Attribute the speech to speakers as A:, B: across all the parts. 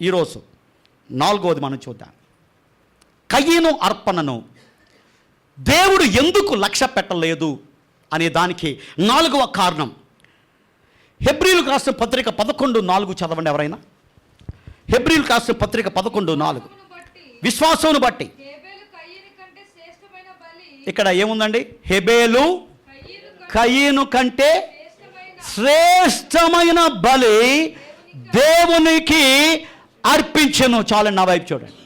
A: ఈరోజు 4వది మనం చూద్దాం. కయీను అర్పణను దేవుడు ఎందుకు లక్ష్య పెట్టలేదు అనే దానికి 4వ కారణం. హెబ్రీయులకు రాసిన పత్రిక 11:4 చదవండి ఎవరైనా. హెబ్రీయులకు రాసిన పత్రిక 11:4. విశ్వాసమును బట్టి. ఇక్కడ ఏముందండి? హెబేలు కయీను కంటే శ్రేష్టమైన బలి దేవునికి అర్పించెను. చాలండి, నా వైపు చూడండి.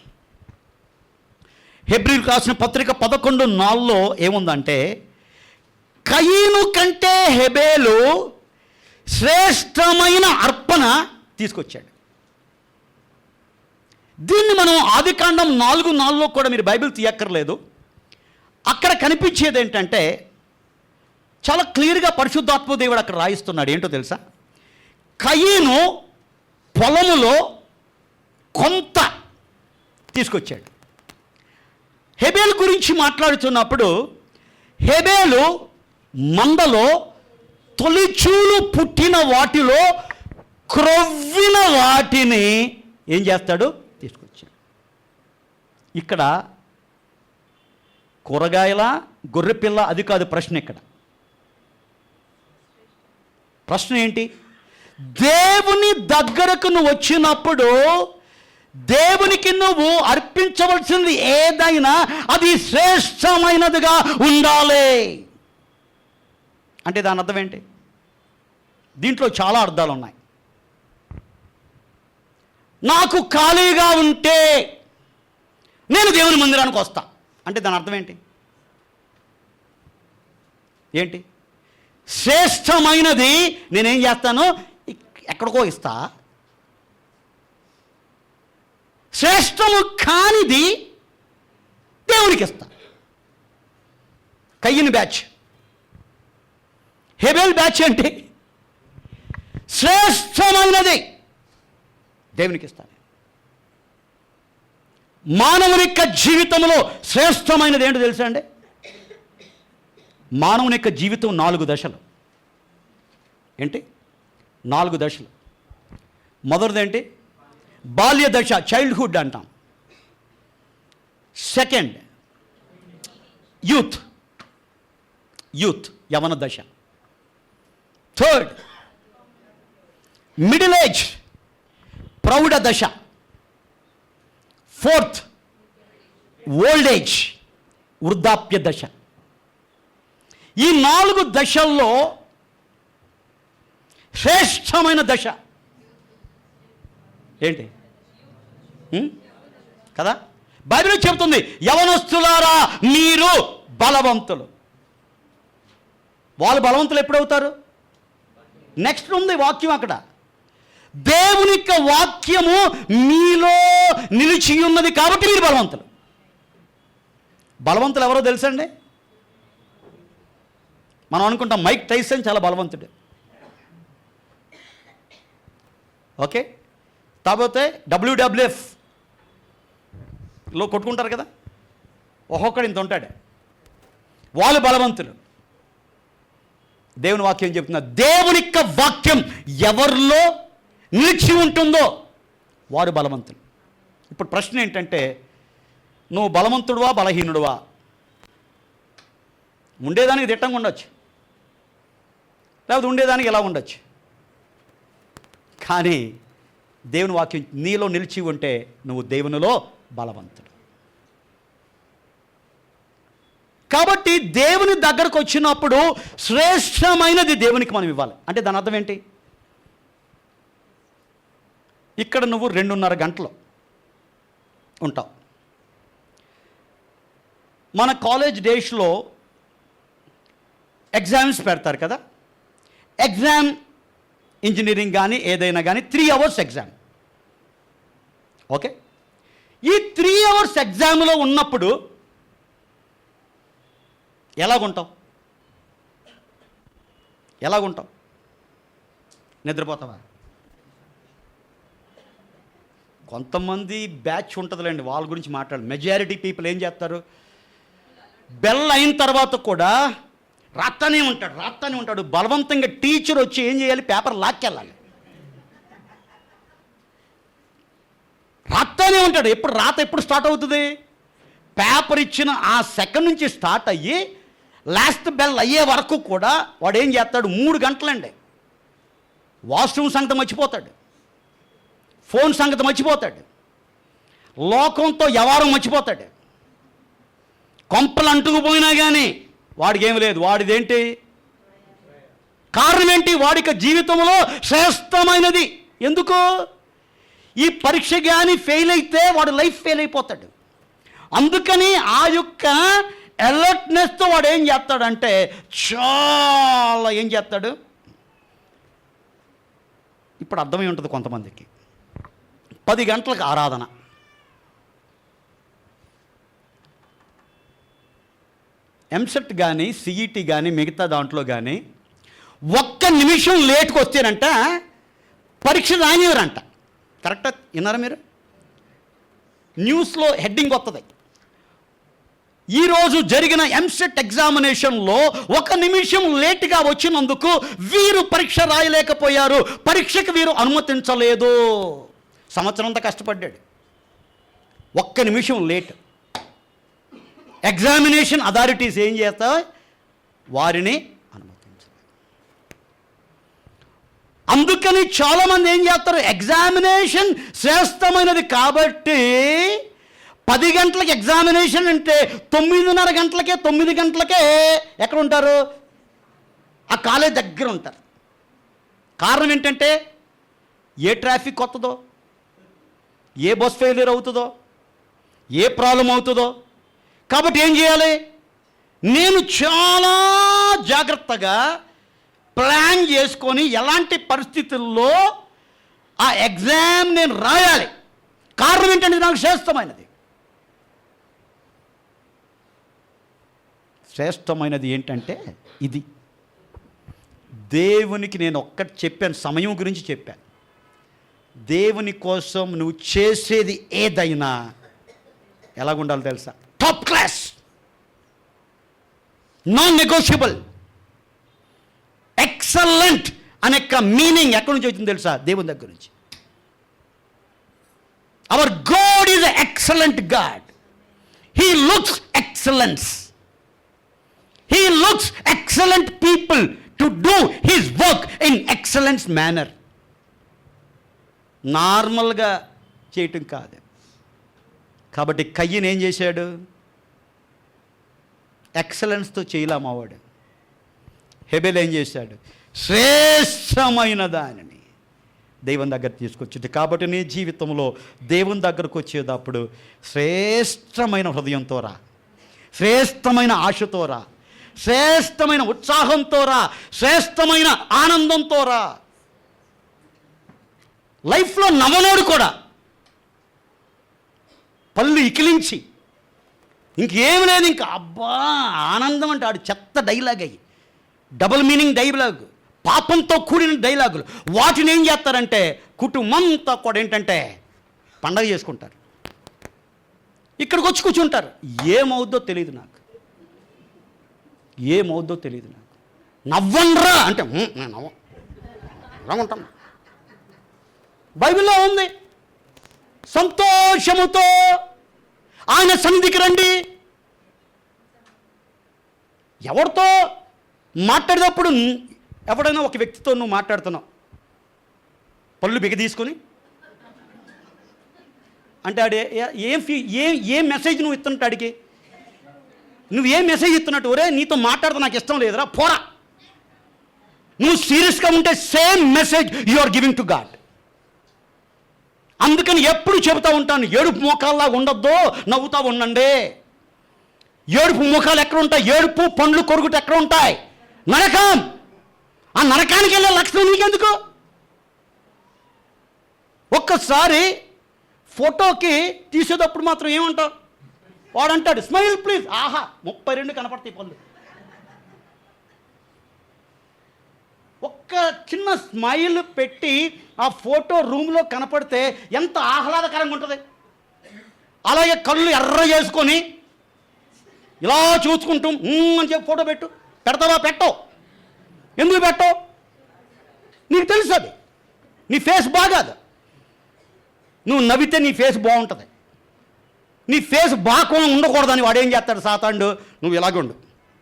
A: హెబ్రీయులకు రాసిన పత్రిక 11:4లో ఏముందంటే, కయీను కంటే హెబేలు శ్రేష్టమైన అర్పణ తీసుకొచ్చాడు. దీన్ని మనం ఆదికాండం 4:4లో కూడా మీరు బైబిల్ తీయక్కర్లేదు. అక్కడ కనిపించేది ఏంటంటే, చాలా క్లియర్గా పరిశుద్ధాత్మ దేవుడు అక్కడ రాయిస్తున్నాడు. ఏంటో తెలుసా? కయీను పొలములో కొంత తీసుకొచ్చాడు. హెబేలు గురించి మాట్లాడుతున్నప్పుడు, హెబేలు మందలో తొలిచూలు పుట్టిన వాటిలో క్రొవ్విన వాటిని ఏం చేస్తాడు? తీసుకొచ్చాడు. ఇక్కడ కూరగాయల గొర్రెపిల్ల అది కాదు ప్రశ్న. ఇక్కడ ప్రశ్న ఏంటి? దేవుని దగ్గరకు నువ్వు వచ్చినప్పుడు దేవునికి నువ్వు అర్పించవలసింది ఏదైనా అది శ్రేష్టమైనదిగా ఉండాలి. అంటే దాని అర్థం ఏంటి? దీంట్లో చాలా అర్థాలు ఉన్నాయి. నాకు ఖాళీగా ఉంటే నేను దేవుని మందిరానికి వస్తా అంటే దాని అర్థం ఏంటి? ఏంటి? శ్రేష్టమైనది నేనేం చేస్తాను? ఎక్కడికో ఇస్తా. శ్రేష్టము కానిది దేవునికి ఇస్తా. కయ్యని బ్యాచ్, హెబేల్ బ్యాచ్ అంటే శ్రేష్టమైనది దేవునికి ఇస్తాను. మానవుని యొక్క జీవితంలో శ్రేష్టమైనది ఏంటో తెలుసా అండి? మానవుని యొక్క జీవితం 4 దశలు. ఏంటి? 4 దశలు. మొదటిదేంటి? బాల్య దశ, చైల్డ్హుడ్ అంటాం. సెకండ్ యూత్ యవన దశ. థర్డ్ మిడిల్ ఏజ్, ప్రౌఢ దశ. ఫోర్త్ ఓల్డ్ ఏజ్, వృద్ధాప్య దశ. ఈ 4 దశల్లో శ్రేష్టమైన దశ ఏంటి? కదా బైబిల్ చెబుతుంది, యవనస్తులారా మీరు బలవంతులు. వాళ్ళు బలవంతులు ఎప్పుడవుతారు? నెక్స్ట్ ఉంది వాక్యం అక్కడ. దేవుని యొక్క వాక్యము మీలో నిలిచి ఉన్నది కాబట్టి మీరు బలవంతులు. బలవంతులు ఎవరో తెలుసండి? మనం అనుకుంటాం మైక్ టైసన్ చాలా బలవంతుడు. ఓకే, కాకపోతే WWFలో కొట్టుకుంటారు కదా, ఒక్కొక్కడు ఇంత ఉంటాడు. వాళ్ళు బలవంతులు. దేవుని వాక్యం చెప్తున్నా, దేవుని యొక్క వాక్యం ఎవరిలో నిలిచి ఉంటుందో వారు బలవంతులు. ఇప్పుడు ప్రశ్న ఏంటంటే, నువ్వు బలవంతుడువా బలహీనుడువా? ఉండేదానికి దిట్టంగా ఉండొచ్చు, లేకపోతే ఉండేదానికి ఎలా ఉండొచ్చు. కానీ దేవుని వాక్యం నీలో నిలిచి ఉంటే నువ్వు దేవునిలో బలవంతుడు. కాబట్టి దేవుని దగ్గరకు వచ్చినప్పుడు శ్రేష్టమైనది దేవునికి మనం ఇవ్వాలి. అంటే దాని అర్థం ఏంటి? ఇక్కడ నువ్వు 2.5 గంటలు ఉంటావు. మన కాలేజ్ డేస్లో ఎగ్జామ్స్ పెడతారు కదా, ఎగ్జామ్ ఇంజనీరింగ్ కానీ ఏదైనా కానీ 3 hours ఎగ్జామ్. ఓకే, ఈ 3 hours ఎగ్జామ్లో ఉన్నప్పుడు ఎలాగుంటావు? నిద్రపోతావా? కొంతమంది బ్యాచ్ ఉంటుందిలేండి, వాళ్ళ గురించి మాట్లాడు. మెజారిటీ పీపుల్ ఏం చేస్తారు? బెల్ అయిన తర్వాత కూడా రాస్తానే ఉంటాడు. బలవంతంగా టీచర్ వచ్చి ఏం చేయాలి? పేపర్ లాక్కెళ్ళాలి. రాత్తనే ఉంటాడు. ఎప్పుడు స్టార్ట్ అవుతుంది? పేపర్ ఇచ్చిన ఆ సెకండ్ నుంచి స్టార్ట్ అయ్యి లాస్ట్ బెల్ అయ్యే వరకు కూడా వాడు ఏం చేస్తాడు? 3 గంటలండి. వాష్రూమ్ సంగతి మర్చిపోతాడు, ఫోన్ సంగతి మర్చిపోతాడు, లోకంతో వ్యవహారం మర్చిపోతాడు. కొంపలు అంటుకుపోయినా కానీ వాడికి ఏమి లేదు. వాడిదేంటి? కారణం ఏంటి? వాడికి జీవితంలో శ్రేష్టమైనది. ఎందుకు? ఈ పరీక్ష కానీ ఫెయిల్ అయితే వాడు లైఫ్ ఫెయిల్ అయిపోతాడు. అందుకని ఆ యొక్క అలర్ట్నెస్తో వాడు ఏం చేస్తాడంటే చాలా ఏం చేస్తాడు? ఇప్పుడు అర్థమై ఉంటుంది కొంతమందికి. 10 గంటలకు ఆరాధన, ఎంసెట్ కానీ సిఈటి కానీ మిగతా దాంట్లో కానీ 1 నిమిషం లేట్కి వస్తేనంట పరీక్ష రానివ్వరంట. కరెక్టా విన్నారా మీరు? న్యూస్లో హెడ్డింగ్ వస్తుంది, ఈరోజు జరిగిన ఎంసెట్ ఎగ్జామినేషన్లో 1 నిమిషం లేట్గా వచ్చినందుకు వీరు పరీక్ష రాయలేకపోయారు, పరీక్షకు వీరు అనుమతించలేదు. సంవత్సరం అంతా కష్టపడ్డాడు, 1 నిమిషం లేట్. ఎగ్జామినేషన్ అథారిటీస్ ఏం చేస్తాయి? వారిని అనుమతించాలి. అందుకని చాలామంది ఏం చేస్తారు? ఎగ్జామినేషన్ శ్రేష్టమైనది కాబట్టి 10 గంటలకు ఎగ్జామినేషన్ అంటే 9:30 గంటలకే 9 గంటలకే ఎక్కడ ఉంటారు? ఆ కాలేజ్ దగ్గర ఉంటారు. కారణం ఏంటంటే ఏ ట్రాఫిక్ వస్తుందో, ఏ బస్ ఫెయిల్యూర్ అవుతుందో, ఏ ప్రాబ్లం అవుతుందో. కాబట్టి ఏం చేయాలి? నేను చాలా జాగ్రత్తగా ప్లాన్ చేసుకొని ఎలాంటి పరిస్థితుల్లో ఆ ఎగ్జామ్ నేను రాయాలి. కారణం ఏంటంటే నాకు శ్రేష్టమైనది. శ్రేష్టమైనది ఏంటంటే ఇది. దేవునికి నేను ఒక్కటి చెప్పాను, సమయం గురించి చెప్పాను. దేవుని కోసం నువ్వు చేసేది ఏదైనా ఎలాగుండాలో తెలుసా? Top class, non negotiable, excellent అనే మీనింగ్ ఎక్కడి నుంచి వచ్చింది తెలుసా? దేవుని దగ్గర నుంచి. Hour God is excellent God. He looks excellence. He looks excellent people to do his work in excellence manner. నార్మల్గా చేయటం కాదు. కాబట్టి కయ్యను ఏం చేశాడు? ఎక్సలెన్స్తో చేయలేమవాడు. హెబెల్ ఏం చేశాడు? శ్రేష్టమైన దానిని దేవుని దగ్గర తీసుకొచ్చింది. కాబట్టి నీ జీవితంలో దేవుని దగ్గరకు వచ్చేటప్పుడు శ్రేష్టమైన హృదయంతో రా, శ్రేష్టమైన ఆశతో రా, శ్రేష్టమైన ఉత్సాహంతో రా, శ్రేష్టమైన ఆనందంతో రా. లైఫ్లో నవ్వనోడు కూడా పళ్ళు ఇకిలించి ఇంకేం లేదు, ఇంకా అబ్బా ఆనందం అంటే ఆడు చెత్త డైలాగ్ అయ్యి, డబుల్ మీనింగ్ డైలాగ్, పాపంతో కూడిన డైలాగులు. వాటిని ఏం చేస్తారంటే కుటుంబంతో కూడా ఏంటంటే పండగ చేసుకుంటారు. ఇక్కడికి వచ్చి కూర్చుంటారు. ఏమవుద్దో తెలియదు నాకు, ఏమవుద్దో తెలియదు నాకు. నవ్వండ్రా అంటే నేను నవ్వుంటాను. బైబిల్లో ఉంది, సంతోషముతో ఆయన సన్నిధికి రండి. ఎవరితో మాట్లాడేటప్పుడు, ఎవడైనా ఒక వ్యక్తితో నువ్వు మాట్లాడుతున్నావు, పళ్ళు బిగ తీసుకొని అంటే ఆడే ఏం మెసేజ్ నువ్వు ఇస్తున్నట్టు అడిగి, నువ్వు ఏం మెసేజ్ ఇస్తున్నట్టు? ఒరే నీతో మాట్లాడితే నాకు ఇష్టం లేదురా, పోరా. నువ్వు సీరియస్గా ఉంటే same message you are giving to God. అందుకని ఎప్పుడు చెబుతూ ఉంటాను, ఏడుపు మోకాల్లాగా ఉండొద్దు, నవ్వుతూ ఉండండి. ఏడుపు ముఖాలు ఎక్కడ ఉంటాయి? ఏడుపు పండ్లు కొరుకుట ఎక్కడ ఉంటాయి? నరకం. ఆ నరకానికి వెళ్ళే లక్షణం నీకెందుకు? ఒక్కసారి ఫోటోకి తీసేటప్పుడు మాత్రం ఏమంటావు? వాడంటాడు స్మైల్ ప్లీజ్. ఆహా 32 కనపడతాయి పళ్ళు. ఒక్క చిన్న స్మైల్ పెట్టి ఆ ఫోటో రూమ్లో కనపడితే ఎంత ఆహ్లాదకరంగా ఉంటుంది. అలాగే కళ్ళు ఎర్ర చేసుకొని ఇలా చూసుకుంటూ అని చెప్పి ఫోటో పెడతావా? పెట్టవు. ఎందుకు పెట్టవు? నీకు తెలుసు అది నీ ఫేస్ బాగాదు. నువ్వు నవ్వితే నీ ఫేస్ బాగుంటుంది. నీ ఫేస్ బాగా ఉండకూడదని వాడు ఏం చేస్తాడు సాతాండు, నువ్వు ఇలాగుండు,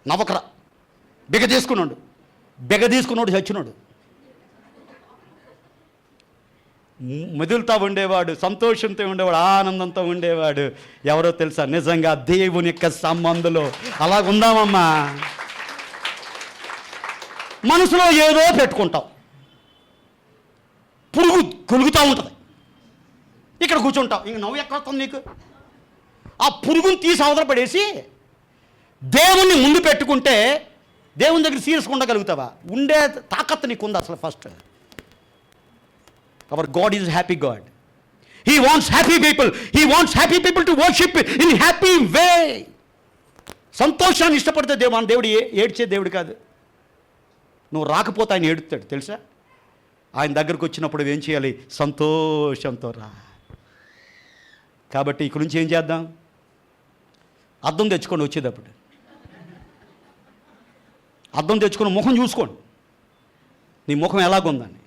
A: నవ్వకరా, బిగ తీసుకున్నాడు చచ్చినాడు. మెదులుతా ఉండేవాడు, సంతోషంతో ఉండేవాడు, ఆనందంతో ఉండేవాడు ఎవరో తెలుసా? నిజంగా దేవుని యొక్క సంబంధంలో అలా ఉందామమ్మా. మనసులో ఏదో పెట్టుకుంటాం, పురుగు కొలుగుతూ ఉంటుంది, ఇక్కడ కూర్చుంటావు, ఇంక నవ్వు ఎక్కడ వస్తుంది నీకు? ఆ పురుగుని తీసి అవతల పడేసి దేవుణ్ణి ముందు పెట్టుకుంటే దేవుని దగ్గర సీరియస్గా ఉండగలుగుతావా? ఉండే తాకత్తు నీకుంది అసలు first. Our God is happy God. He wants happy people. He wants happy people to worship in happy way. సంతోషాన్ని ఇష్టపడితే మన దేవుడు ఏడ్చే దేవుడు కాదు. నువ్వు రాకపోతే ఆయన ఏడుస్తాడు తెలుసా? ఆయన దగ్గరకు వచ్చినప్పుడు ఏం చేయాలి? సంతోషంతో రా. కాబట్టి ఇక్కడి నుంచి ఏం చేద్దాం? అద్దం తెచ్చుకొని వచ్చేటప్పుడు అద్దం తెచ్చుకొని ముఖం చూసుకోండి, నీ ముఖం ఎలాగుందని.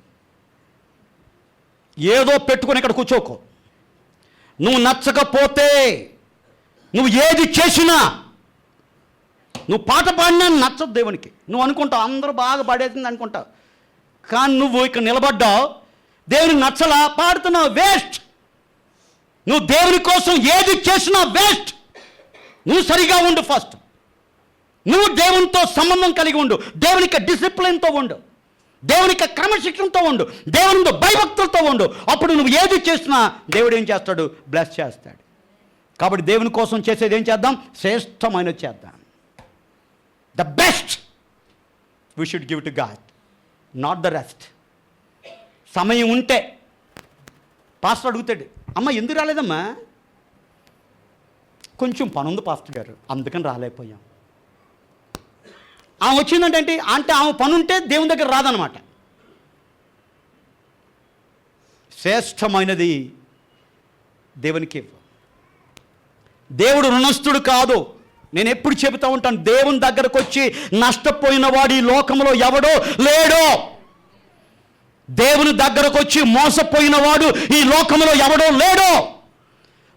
A: ఏదో పెట్టుకొని ఇక్కడ కూర్చోకో. నువ్వు నచ్చకపోతే నువ్వు ఏది చేసినా, నువ్వు పాట పాడినా నచ్చదు దేవునికి. నువ్వు అనుకుంటావు అందరూ బాగా పాడేసింది అనుకుంటావు, కానీ నువ్వు ఇక్కడ నిలబడ్డావు, దేవునికి నచ్చలా, పాడుతున్నావు, వేస్ట్. నువ్వు దేవుని కోసం ఏది చేసినా వేస్ట్. నువ్వు సరిగా ఉండు ఫస్ట్. నువ్వు దేవునితో సంబంధం కలిగి ఉండు, దేవునికి డిసిప్లిన్తో ఉండు, దేవునికి క్రమశిక్షణతో ఉండు, దేవునితో భయభక్తులతో ఉండు. అప్పుడు నువ్వు ఏది చేసినా దేవుడు ఏం చేస్తాడు? బ్లెస్ చేస్తాడు. కాబట్టి దేవుని కోసం చేసేది ఏం చేద్దాం? శ్రేష్టమైనది చేద్దాం. The best we should give to God, not the rest. సమయం ఉంటే పాస్టర్ అడుగుతాడు, అమ్మ ఎందుకు రాలేదమ్మా? కొంచెం పనుంది పాస్టర్ గారు, అందుకని రాలేకపోయాం. ఆమె వచ్చిందంటే అంటే ఆమె పని ఉంటే దేవుని దగ్గర రాదనమాట. శ్రేష్టమైనది దేవునికి. దేవుడు రుణస్థుడు కాదు. నేను ఎప్పుడు చెబుతూ ఉంటాను, దేవుని దగ్గరకు వచ్చి నష్టపోయిన వాడు ఈ లోకంలో ఎవడో లేడో. దేవుని దగ్గరకు వచ్చి మోసపోయిన వాడు ఈ లోకంలో ఎవడో లేడో.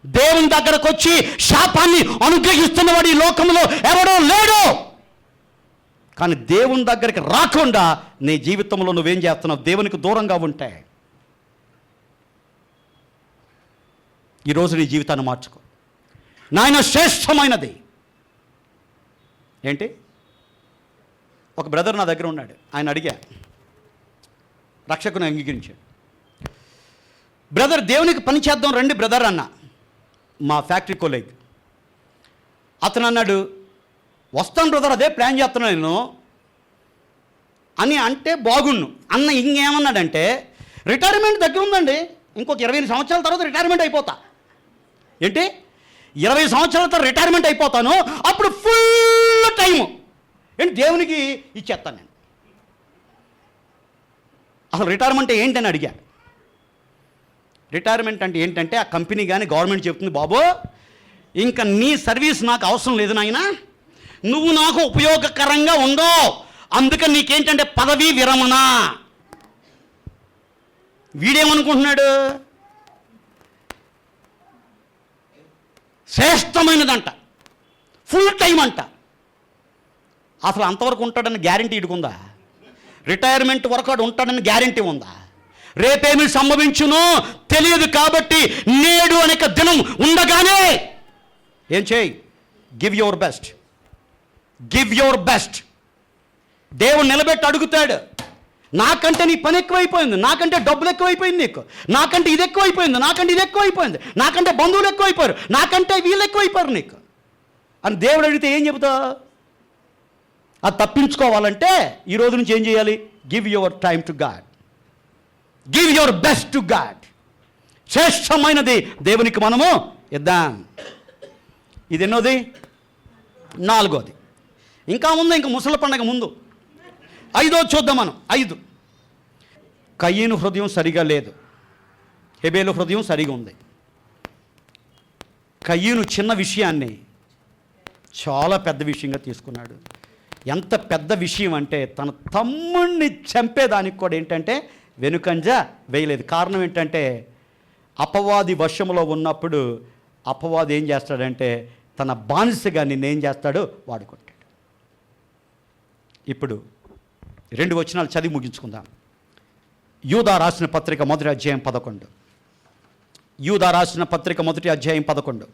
A: దేవుని దగ్గరకు వచ్చి శాపాన్ని అనుగ్రహిస్తున్నవాడు ఈ లోకంలో ఎవడో లేడో. కానీ దేవుని దగ్గరికి రాకుండా నీ జీవితంలో నువ్వేం చేస్తున్నావు? దేవునికి దూరంగా ఉంటే. ఈరోజు నీ జీవితాన్ని మార్చుకో. నాయన శ్రేష్టమైనది ఏంటి? ఒక బ్రదర్ నా దగ్గర ఉన్నాడు, ఆయన అడిగా, రక్షకుని అంగీకరించాడు. బ్రదర్ దేవునికి పని చేద్దాం రండి బ్రదర్ అన్న, మా ఫ్యాక్టరీ కొలీగ్. అతను అన్నాడు, వస్తాను బ్రదర్, అదే ప్లాన్ చేస్తున్నాను నేను అని అంటే బాగుండు అన్న. ఇంకేమన్నాడంటే, రిటైర్మెంట్ దగ్గర ఉందండి, ఇంకొక 20 సంవత్సరాల తర్వాత రిటైర్మెంట్ అయిపోతా. ఏంటి? 20 సంవత్సరాల తర్వాత రిటైర్మెంట్ అయిపోతాను, అప్పుడు ఫుల్ టైము ఏంటి దేవునికి ఇచ్చేస్తాను నేను. అసలు రిటైర్మెంట్ ఏంటని అడిగా. రిటైర్మెంట్ అంటే ఏంటంటే, ఆ కంపెనీ కానీ గవర్నమెంట్ చెప్తుంది, బాబు ఇంకా నీ సర్వీస్ నాకు అవసరం లేదు నాయనా, నువ్వు నాకు ఉపయోగకరంగా ఉండవు, అందుకని నీకేంటంటే పదవీ విరమణ. వీడేమనుకుంటున్నాడు? శ్రేష్టమైనదంట, ఫుల్ టైం అంట. అసలు అంతవరకు ఉంటాడని గ్యారంటీ ఇటుకుందా? రిటైర్మెంట్ వరకు వాడు ఉంటాడని గ్యారంటీ ఉందా? రేపేమి సంభవించునో తెలియదు. కాబట్టి నేడు అనేక దినం ఉండగానే ఏం చేయి? Give your best. Give your best. దేవుడు నిలబెట్టి అడుగుతాడు, నాకంటే నీ పని ఎక్కువైపోయింది, నాకంటే డబ్బులు ఎక్కువైపోయింది నీకు, నాకంటే ఇది ఎక్కువైపోయింది, నాకంటే ఇది ఎక్కువైపోయింది, నాకంటే బంధువులు ఎక్కువైపోయారు, నాకంటే వీళ్ళు ఎక్కువైపోయారు నీకు అని దేవుడు అడిగితే ఏం చెబుతా? అది తప్పించుకోవాలంటే ఈ రోజు నుంచి ఏం చేయాలి? Give your time to God, give your best to God. శ్రేష్టమైనది దేవునికి మనము ఇద్దాం. ఇది ఎన్నోది? 4వది. ఇంకా ముందు, ఇంకా ముసలి పండగ ముందు 5వ చూద్దాం మనం. 5, కయీను హృదయం సరిగా లేదు, హెబేలు హృదయం సరిగా ఉంది. కయీను చిన్న విషయాన్ని చాలా పెద్ద విషయంగా తీసుకున్నాడు. ఎంత పెద్ద విషయం అంటే, తన తమ్ముడిని చంపేదానికి కూడా ఏంటంటే వెనుకంజ వేయలేదు. కారణం ఏంటంటే, అపవాది వశంలో ఉన్నప్పుడు అపవాది ఏం చేస్తాడంటే తన బానిసగా నిన్నేం చేస్తాడో వాడుకుంటాడు. ఇప్పుడు 2 వచనాలు చదివి ముగించుకుందాం. యూదా రాసిన పత్రిక మొదటి అధ్యాయం 11. యూదా రాసిన పత్రిక మొదటి అధ్యాయం 11.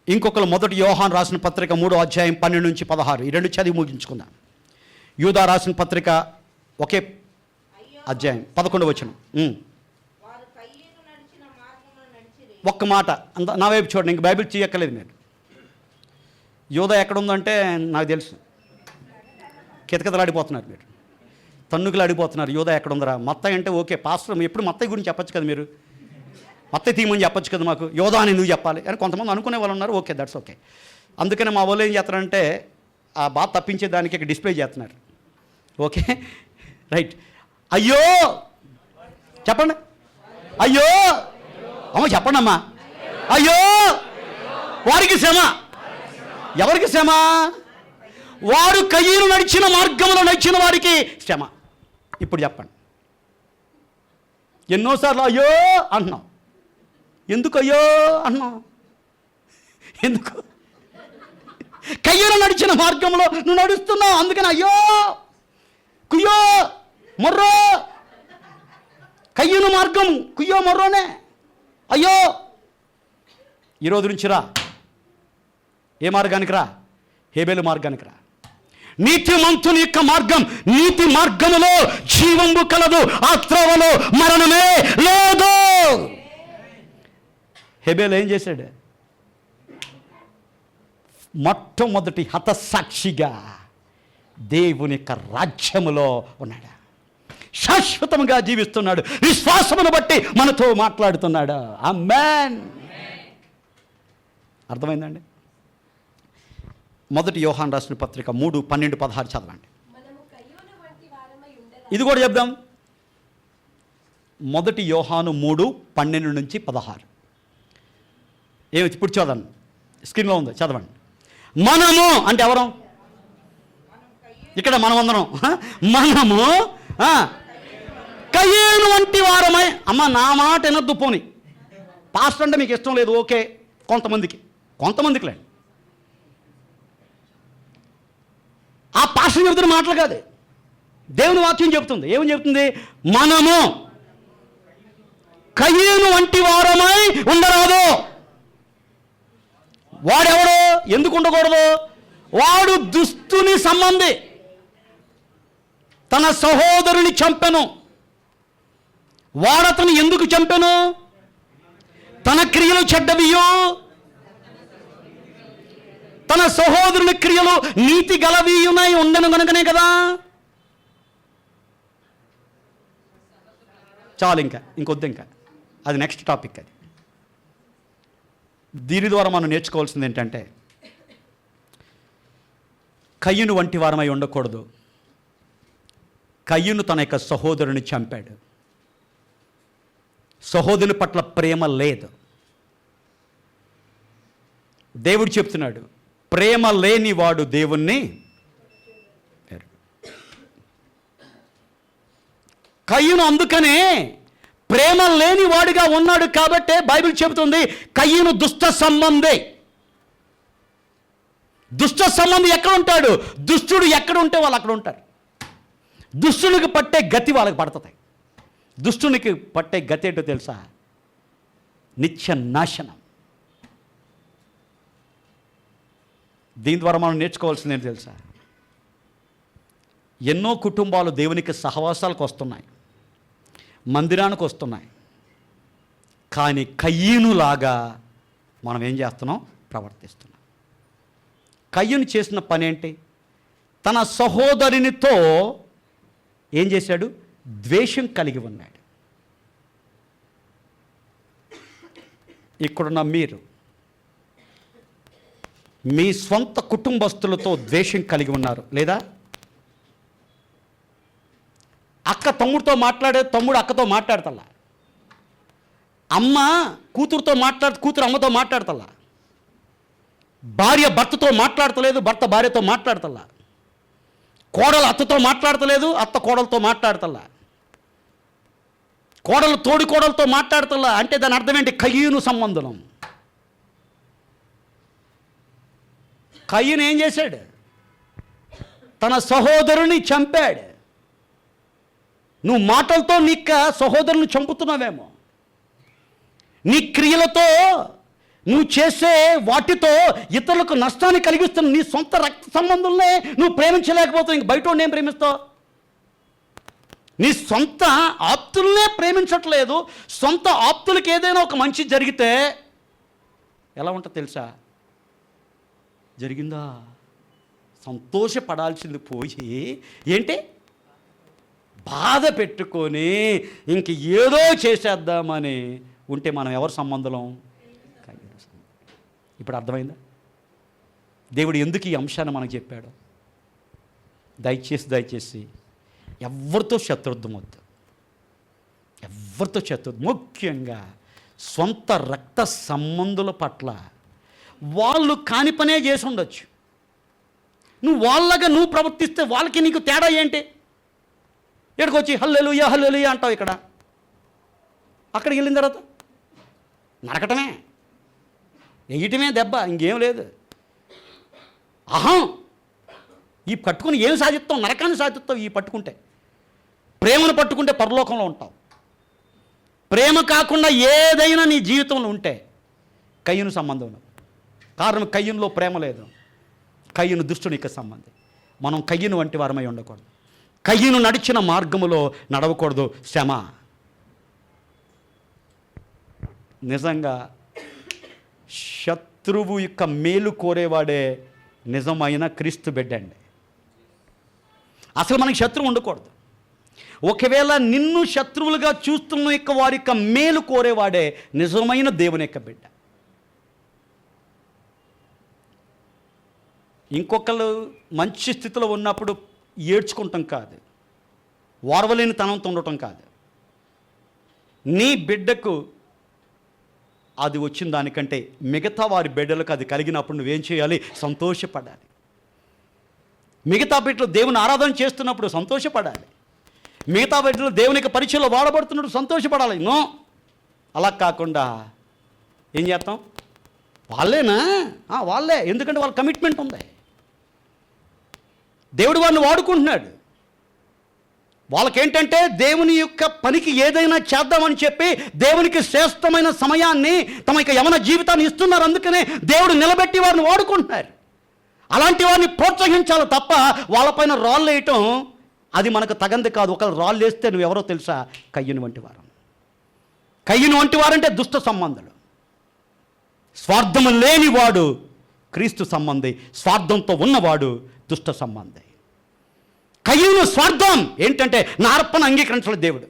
A: ఇంకొకరు మొదటి యోహాను రాసిన పత్రిక 3వ అధ్యాయం 12 నుంచి 16. ఈ 2 చదివి ముగించుకుందాం. యూదా రాసిన పత్రిక ఒకే అధ్యాయం 11 వచనం. ఒక్క మాట నా వైపు చూడండి, ఇంక బైబిల్ చేయక్కర్లేదు మీరు. యూదా ఎక్కడుందంటే నాకు తెలుసు, కితకితలాడిపోతున్నారు మీరు, తన్నుకులాడిపోతున్నారు. యూదా ఎక్కడుందరా? మత్తయి అంటే ఓకే, పాస్టర్ ఎప్పుడు మత్తయి గురించి చెప్పచ్చు కదా, మీరు మత్తయి తీయమని చెప్పచ్చు కదా, మాకు యోధా అని నువ్వు చెప్పాలి అని కొంతమంది అనుకునే వాళ్ళు ఉన్నారు. Okay, that's okay. అందుకని మా వాళ్ళు ఏం చేస్తారంటే ఆ బాధ తప్పించే దానికి ఇక్కడ డిస్ప్లే చేస్తున్నారు. Okay, right. అయ్యో చెప్పండి, అయ్యో అమ్మ చెప్పండి అమ్మా, అయ్యో వారికి శ్రమ. ఎవరికి శ్రమ? వాడు కయ్యను నడిచిన మార్గంలో నడిచిన వారికి శ్రమ. ఇప్పుడు చెప్పండి, ఎన్నోసార్లు అయ్యో అంటున్నాం. ఎందుకు అయ్యో అంటున్నాం? ఎందుకు? కయ్యను నడిచిన మార్గంలో నువ్వు నడుస్తున్నావు, అందుకని అయ్యో కుయ్యో మొర్రో. కయ్యను మార్గం కుయ్యో మొర్రోనే. అయ్యో ఈరోజు నుంచి రా, ఏ మార్గానికి రా? హేబేలు మార్గానికి రా. నీతిమంతుని యొక్క మార్గం, నీతి మార్గములో జీవంబు కలదు, ఆ త్రోవలో మరణమే లేదు. హేబేలు ఏం చేశాడు? మొట్టమొదటి హతసాక్షిగా దేవుని యొక్క రాజ్యములో ఉన్నాడు, శాశ్వతంగా జీవిస్తున్నాడు, విశ్వాసమును బట్టి మనతో మాట్లాడుతున్నాడు. ఆమేన్. అర్థమైందండి? మొదటి యోహాను రాసిన పత్రిక 3:12-16 చదవండి. ఇది కూడా చెప్దాం. మొదటి యోహాను 3:12-16 ఏమి ఇప్పుడు చదవండి, స్క్రీన్లో ఉంది, చదవండి. మనము అంటే ఎవరు? ఇక్కడ మనమందరం మనము కయ్యేను వంటి వారమై. అమ్మ నా మాట వినొద్దు, పోని పాస్టర్ అంటే మీకు ఇష్టం లేదు, ఓకే, కొంతమందికి లేదు. ఆ పాస్టర్ చెబుతున్న మాటలు కాదు, దేవుని వాక్యం చెబుతుంది. ఏమని చెబుతుంది? మనము కయ్యేను వంటి వారమై ఉండరాదు. వాడెవడో? ఎందుకు ఉండకూడదు? వాడు దుష్టుని సంబంధి, తన సహోదరుని చంపెను. వాడతను ఎందుకు చంపెను? తన క్రియలు చెడ్డవియో, తన సహోదరుని క్రియలు నీతి గలవీయునై ఉండను కనుకనే కదా. చాలు, ఇంకొద్దు, ఇంకా అది నెక్స్ట్ టాపిక్. అది దీని ద్వారా మనం నేర్చుకోవాల్సింది ఏంటంటే కయ్యను వంటి వారమై ఉండకూడదు. కయ్యను తన యొక్క సహోదరుని చంపాడు, సహోదరుని పట్ల ప్రేమ లేదు. దేవుడు చెప్తున్నాడు, ప్రేమ లేని వాడు దేవుణ్ణి. కయ్యను అందుకనే ప్రేమ లేని వాడిగా ఉన్నాడు కాబట్టే బైబిల్ చెబుతుంది కయ్యను దుష్ట సంబంధి. దుష్ట సంబంధి ఎక్కడ ఉంటాడు? దుష్టుడు ఎక్కడ ఉంటే వాళ్ళు అక్కడ ఉంటారు. దుష్టునికి పట్టే గతి వాళ్ళకి పడుతుంది. దుష్టునికి పట్టే గతి ఏంటో తెలుసా? నిత్య నాశనం. దీని ద్వారా మనం నేర్చుకోవాల్సింది ఏంటో తెలుసా? ఎన్నో కుటుంబాలు దేవునికి సహవాసాలకు వస్తున్నాయి, మందిరానికి వస్తున్నాయి, కానీ కయ్యనులాగా మనం ఏం చేస్తున్నాం? ప్రవర్తిస్తున్నాం. కయ్యను చేసిన పని ఏంటి? తన సహోదరునితో ఏం చేశాడు? ద్వేషం కలిగి ఉన్నాడు. ఇక్కడున్న మీరు మీ స్వంత కుటుంబస్తులతో ద్వేషం కలిగి ఉన్నారు లేదా? అక్క తమ్ముడితో మాట్లాడే, తమ్ముడు అక్కతో మాట్లాడతల్లా, అమ్మ కూతురుతో కూతురు అమ్మతో మాట్లాడతల్లా, భార్య భర్తతో మాట్లాడతలేదు, భర్త భార్యతో మాట్లాడతల్లా, కోడలు అత్తతో మాట్లాడతలేదు, అత్త కోడలతో మాట్లాడతల్లా, కోడలు తోడి కోడలతో మాట్లాడుతున్నా అంటే దాని అర్థం ఏంటి? కయ్యూను సంబంధం. కయ్యూను ఏం చేశాడు? తన సహోదరుని చంపాడు. నువ్వు మాటలతో నీ సహోదరుని చంపుతున్నావేమో. నీ క్రియలతో నువ్వు చేసే వాటితో ఇతరులకు నష్టాన్ని కలిగిస్తున్న నీ సొంత రక్త సంబంధుల్నే నువ్వు ప్రేమించలేకపోతావు. ఇంక బయట ఏం ప్రేమిస్తావు? నీ సొంత ఆప్తులనే ప్రేమించట్లేదు. సొంత ఆప్తులకి ఏదైనా ఒక మంచి జరిగితే ఎలా ఉంటుంది తెలుసా? జరిగిందా సంతోషపడాల్సింది పోయి ఏంటి బాధ పెట్టుకొని ఇంక ఏదో చేసేద్దామని ఉంటే మనం ఎవరు సంబంధం? ఇప్పుడు అర్థమైందా దేవుడు ఎందుకు ఈ అంశాన్ని మనకు చెప్పాడు? దయచేసి ఎవరితో శత్రుత్వం వద్దు. ఎవరితో శత్రుత్వం, ముఖ్యంగా సొంత రక్త సంబంధుల పట్ల. వాళ్ళు కాని పనే చేసి ఉండొచ్చు. నువ్వు వాళ్ళగా నువ్వు ప్రవర్తిస్తే వాళ్ళకి నీకు తేడా ఏంటి? ఇక్కడికి వచ్చి హల్లెలూయా హల్లెలూయా అంటావు, ఇక్కడ అక్కడికి వెళ్ళిన తర్వాత నరకటమే, వేయటమే దెబ్బ, ఇంకేం లేదు. అహం ఈ పట్టుకుని ఏం సాధిస్తావు? నరకాన్ని సాధిస్తావు. ఈ పట్టుకుంటే ప్రేమను పట్టుకుంటే పరలోకంలో ఉంటావు. ప్రేమ కాకుండా ఏదైనా నీ జీవితంలో ఉంటే కయ్యూను సంబంధం. కారణం కయ్యూనులో ప్రేమ లేదు. కయ్యూను దుష్టునికి సంబంధం. మనం కయ్యూను వంటి వారమై ఉండకూడదు. కయ్యూను నడిచిన మార్గములో నడవకూడదు. శ్రమ నిజంగా శత్రువు యొక్క మేలు కోరేవాడే నిజమైన క్రీస్తు బిడ్డ అండి. అసలు మనకి శత్రువు ఉండకూడదు. ఒకవేళ నిన్ను శత్రువులుగా చూస్తున్న యొక్క వారి యొక్క మేలు కోరేవాడే నిజమైన దేవుని యొక్క బిడ్డ. ఇంకొకళ్ళు మంచి స్థితిలో ఉన్నప్పుడు ఏడ్చుకుంటాం కాదు, ఓర్వలేని తనంతో ఉండటం కాదు. నీ బిడ్డకు అది వచ్చిన దానికంటే మిగతా వారి బిడ్డలకు అది కలిగినప్పుడు నువ్వేం చేయాలి? సంతోషపడాలి. మిగతా బిడ్డలు దేవుని ఆరాధన చేస్తున్నప్పుడు సంతోషపడాలి. మిగతా బిడ్డలు దేవునికి పరిచయంలో వాడబడుతున్నప్పుడు సంతోషపడాలి. నో, అలా కాకుండా ఏం చేస్తాం? వాళ్ళేనా? వాళ్ళే. ఎందుకంటే వాళ్ళ కమిట్మెంట్ ఉంది. దేవుడు వాళ్ళని వాడుకుంటున్నాడు. వాళ్ళకేంటంటే దేవుని యొక్క పనికి ఏదైనా చేద్దామని చెప్పి దేవునికి శ్రేష్టమైన సమయాన్ని తమ యొక్క యవన జీవితాన్ని ఇస్తున్నారు. అందుకనే దేవుడు నిలబెట్టి వారిని వాడుకుంటున్నారు. అలాంటి వారిని ప్రోత్సహించాలి తప్ప వాళ్ళపైన రాళ్ళు వేయటం అది మనకు తగంది కాదు. ఒకళ్ళు రాళ్ళు వేస్తే నువ్వెవరో తెలుసా? కయ్యూను వంటి వారు. కయ్యూను వంటి వారంటే దుష్ట సంబంధులు. స్వార్థము లేనివాడు క్రీస్తు సంబంధి, స్వార్థంతో ఉన్నవాడు దుష్ట సంబంధి. కయ్యూను స్వార్థం ఏంటంటే నా అర్పణ అంగీకరించలేదు దేవుడు.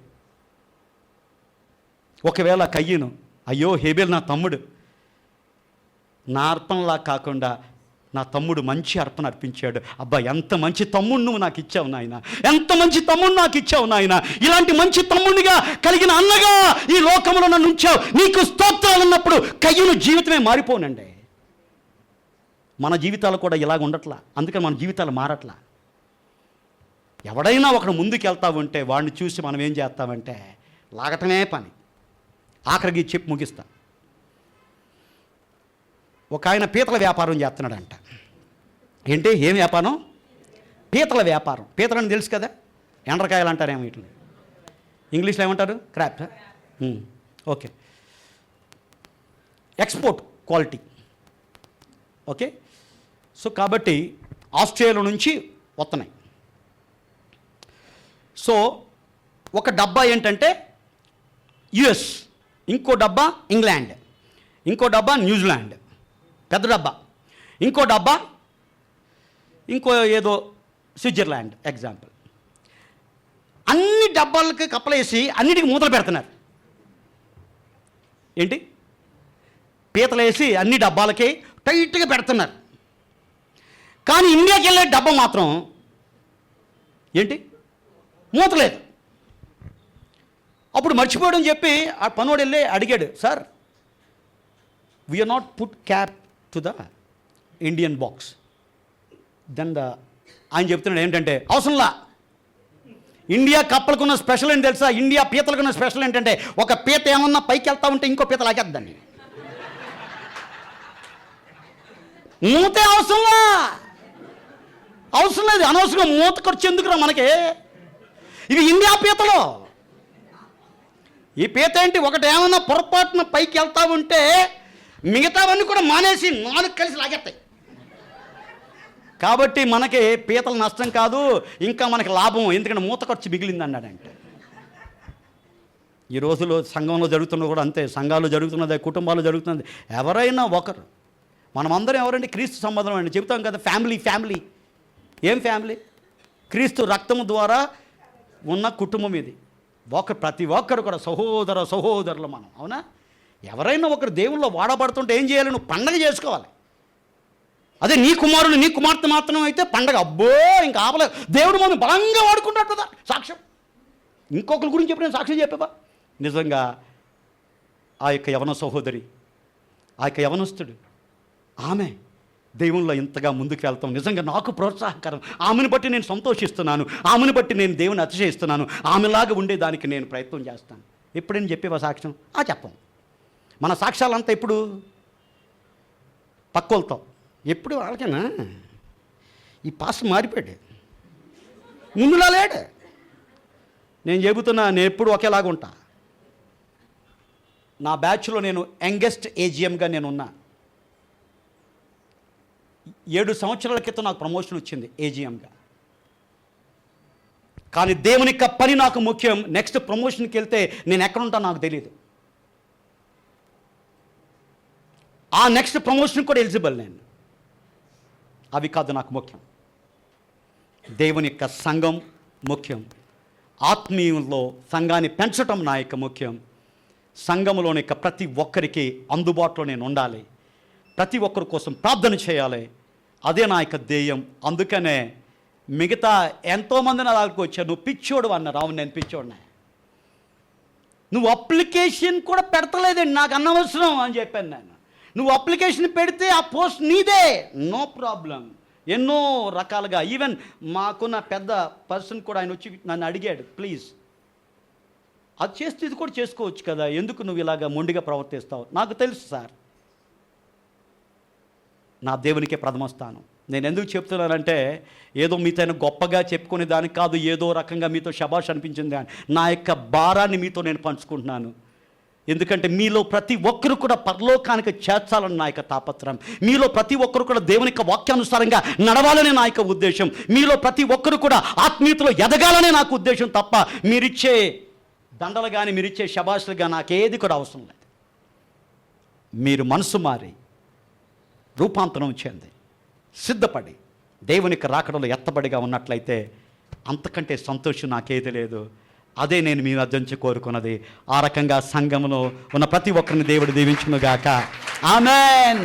A: ఒకవేళ కయ్యూను అయ్యో హేబేలు నా తమ్ముడు, నా అర్పణలా కాకుండా నా తమ్ముడు మంచి అర్పణ అర్పించాడు, అబ్బా ఎంత మంచి తమ్ముడు నువ్వు నాకు ఇచ్చావు నాయన, ఎంత మంచి తమ్ముడు నాకు ఇచ్చావు నాయన, ఇలాంటి మంచి తమ్ముడిగా కలిగిన అన్నగా ఈ లోకంలో నన్ను ఉంచావు, నీకు స్తోత్రాలు ఉన్నప్పుడు కయ్యూను జీవితమే మారిపోనండి. మన జీవితాలు కూడా ఇలాగ ఉండట్లా. అందుకని మన జీవితాలు మారట్లా. ఎవడైనా ఒకడు ముందుకు వెళ్తా ఉంటే వాడిని చూసి మనం ఏం చేస్తామంటే లాగటమే పని. ఆఖరికి చెప్పి ముగిస్తా. ఒక ఆయన పీతల వ్యాపారం చేస్తున్నాడంట. ఏంటి? ఏం వ్యాపారం? పీతల వ్యాపారం. పీతలని తెలుసు కదా, ఎండ్రకాయలు అంటారేమో వీటిని. ఇంగ్లీష్లో ఏమంటారు? Crop. Okay, export quality. Okay, so కాబట్టి ఆస్ట్రేలియా నుంచి వస్తున్నాయి. సో ఒక డబ్బా ఏంటంటే యుఎస్, ఇంకో డబ్బా ఇంగ్లాండ్, ఇంకో డబ్బా న్యూజిలాండ్, పెద్ద డబ్బా, ఇంకో డబ్బా ఇంకో ఏదో స్విట్జర్లాండ్ ఎగ్జాంపుల్. అన్ని డబ్బాలకి కప్పలేసి అన్నిటికీ మూతలు పెడుతున్నారు. ఏంటి? పీతలేసి అన్ని డబ్బాలకి టైట్గా పెడుతున్నారు. కానీ ఇండియాకి వెళ్ళే డబ్బా మాత్రం ఏంటి? మూతలేదు. అప్పుడు మర్చిపోవడం చెప్పి ఆ పనోడు వెళ్ళి అడిగాడు, sir we are not put cap to the Indian box. Then ఆయన చెప్తున్నాడు ఏంటంటే అవసరంలా, ఇండియా కప్పలకున్న స్పెషల్ ఏంటి తెలుసా? ఇండియా పీతలకున్న స్పెషల్ ఏంటంటే ఒక పీత ఏమన్నా పైకి వెళ్తా ఉంటే ఇంకో పీత లాగేద్దండి. మూతే అవసరం లేదు, అనవసరంగా మూత ఖర్చు ఎందుకురా మనకి. ఇవి ఇండియా పీతలు. ఈ పీత ఏంటి, ఒకటి ఏమన్నా పొరపాటున పైకి వెళ్తా ఉంటే మిగతావన్నీ కూడా మానేసి 4 కలిసి లాగేస్తాయి. కాబట్టి మనకి పీతల నష్టం కాదు, ఇంకా మనకి లాభం, ఎందుకంటే మూత ఖర్చు మిగిలింది అన్నాడంటే. ఈ రోజులో సంఘంలో జరుగుతున్నది కూడా అంతే, సంఘాలు జరుగుతున్నది, కుటుంబాలు జరుగుతున్నది. ఎవరైనా ఒకరు, మనమందరం ఎవరండి? క్రీస్తు సంబంధం అండి. చెబుతాం కదా, ఫ్యామిలీ. ఏం ఫ్యామిలీ? క్రీస్తు రక్తము ద్వారా ఉన్న కుటుంబం ఇది. ప్రతి ఒక్కరు కూడా సహోదరులు మనం, అవునా? ఎవరైనా ఒకరు దేవుల్లో వాడబడుతుంటే ఏం చేయాలి? నువ్వు పండగ చేసుకోవాలి. అదే నీ కుమారుడు నీ కుమార్తె మాత్రం అయితే పండగ అబ్బో ఇంకా ఆపలేదు. దేవుడు మనం బలంగా వాడుకుంటాడు కదా. సాక్ష్యం ఇంకొకరి గురించి చెప్పిన సాక్ష్యం చెప్పేవా? నిజంగా ఆ యొక్క యవన సహోదరి, ఆ యొక్క యవనస్తుడు, ఆమె దేవుల్లో ఇంతగా ముందుకు వెళ్తాం నిజంగా నాకు ప్రోత్సాహకరం. ఆమెను బట్టి నేను సంతోషిస్తున్నాను, ఆమెను బట్టి నేను దేవుని అతిశయిస్తున్నాను. ఆమెలాగా ఉండేదానికి నేను ప్రయత్నం చేస్తాను. ఎప్పుడైనా చెప్పేవా సాక్ష్యం? చెప్పం. మన సాక్ష్యాలంతా ఎప్పుడు పక్కోలతో, ఎప్పుడు వాళ్ళకేనా? ఈ పాస్ మారిపోయాడు, ముందులా లేడు. నేను చెబుతున్నా, నేను ఎప్పుడు ఒకేలాగా ఉంటా. నా బ్యాచ్లో నేను యంగెస్ట్ ఏజిఎంగా నేను ఉన్నా. 7 సంవత్సరాల క్రితం నాకు ప్రమోషన్ వచ్చింది ఏజిఎంగా. కానీ దేవుని యొక్క పని నాకు ముఖ్యం. నెక్స్ట్ ప్రమోషన్కి వెళ్తే నేను ఎక్కడుంటా నాకు తెలియదు. ఆ నెక్స్ట్ ప్రమోషన్ కూడా ఎలిజిబుల్ నేను. అవి కాదు నాకు ముఖ్యం. దేవుని యొక్క సంఘం ముఖ్యం. ఆత్మీయంలో సంఘాన్ని పెంచటం నా యొక్క ముఖ్యం. సంఘంలోని యొక్క ప్రతి ఒక్కరికి అందుబాటులో నేను ఉండాలి. ప్రతి ఒక్కరి కోసం ప్రార్థన చేయాలి. అదే నా యొక్క ధ్యేయం. అందుకనే మిగతా ఎంతోమంది నా దగ్గరకు వచ్చారు, నువ్వు పిచ్చోడు అన్నారు. అవును, నేను పిచ్చోడినా. నువ్వు అప్లికేషన్ కూడా పెడతలేదండి, నాకు అనవసరం అని చెప్పాను నేను. నువ్వు అప్లికేషన్ పెడితే ఆ పోస్ట్ నీదే, నో ప్రాబ్లం. ఎన్నో రకాలుగా, ఈవెన్ మాకున్న పెద్ద పర్సన్ కూడా ఆయన వచ్చి నన్ను అడిగాడు, ప్లీజ్ అది చేస్తే ఇది కూడా చేసుకోవచ్చు కదా, ఎందుకు నువ్వు ఇలాగ మొండిగా ప్రవర్తిస్తావు? నాకు తెలుసు సార్, నా దేవునికే ప్రథమ స్థానం. నేను ఎందుకు చెప్తున్నానంటే ఏదో మీతో గొప్పగా చెప్పుకునే దానికి కాదు, ఏదో రకంగా మీతో శబాష్ అనిపించింది కానీ నా యొక్క భారాన్ని మీతో నేను పంచుకుంటున్నాను. ఎందుకంటే మీలో ప్రతి ఒక్కరు కూడా పరలోకానికి చేర్చాలని నా యొక్క తాపత్రయం. మీలో ప్రతి ఒక్కరు కూడా దేవుని యొక్క వాక్యానుసారంగా నడవాలని నా యొక్క ఉద్దేశం. మీలో ప్రతి ఒక్కరు కూడా ఆత్మీయతలో ఎదగాలనే నాకు ఉద్దేశం తప్ప మీరిచ్చే దండలు కానీ మీరిచ్చే శబాషులు కానీ నాకేది కూడా అవసరం లేదు. మీరు మనసు మారి రూపాంతరం చెంది సిద్ధపడి దేవునికి రాకడలో ఎత్తబడిగా ఉన్నట్లయితే అంతకంటే సంతోషం నాకేది లేదు. అదే నేను మీ వద్ద నుంచి కోరుకున్నది. ఆ రకంగా సంఘంలో ఉన్న ప్రతి ఒక్కరిని దేవుడు దీవించునుగాక. ఆమేన్.